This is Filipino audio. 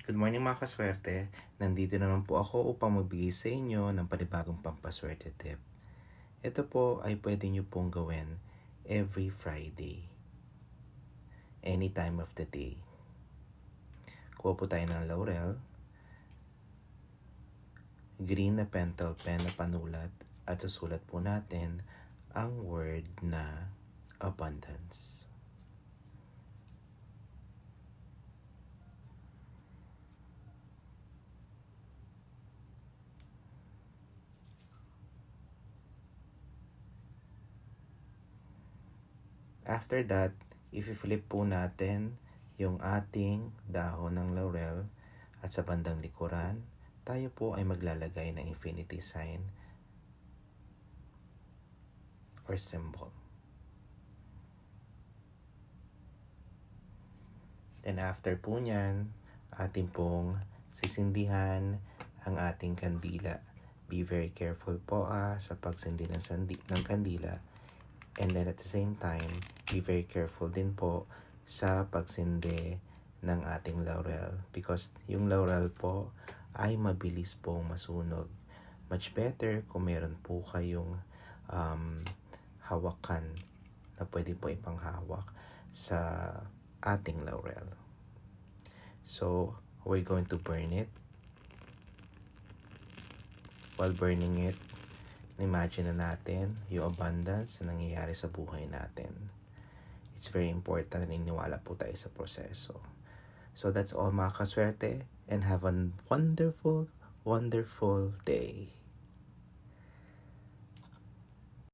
Good morning mga kaswerte. Nandito naman po ako upang magbigay sa inyo ng panibagong pampaswerte tip. Ito po ay pwede nyo pong gawin every Friday. Any time of the day. Kuha po tayo ng laurel, green na pentel pen na panulat, at susulat po natin ang word na abundance. After that, i-flip po natin yung ating dahon ng laurel at sa bandang likuran, tayo po ay maglalagay ng infinity sign or symbol. Then after po nyan, ating pong sisindihan ang ating kandila. Be very careful po sa pagsindi ng kandila. And then at the same time, be very careful din po sa pagsindi ng ating laurel. Because yung laurel po ay mabilis pong masunog. Much better kung meron po kayong hawakan na pwede po ipanghawak sa ating laurel. So, we're going to burn it. While burning it, imagine na natin yung abundance na nangyayari sa buhay natin. It's very important na niniwala po tayo sa proseso. So that's all mga kaswerte, and have a wonderful, wonderful day.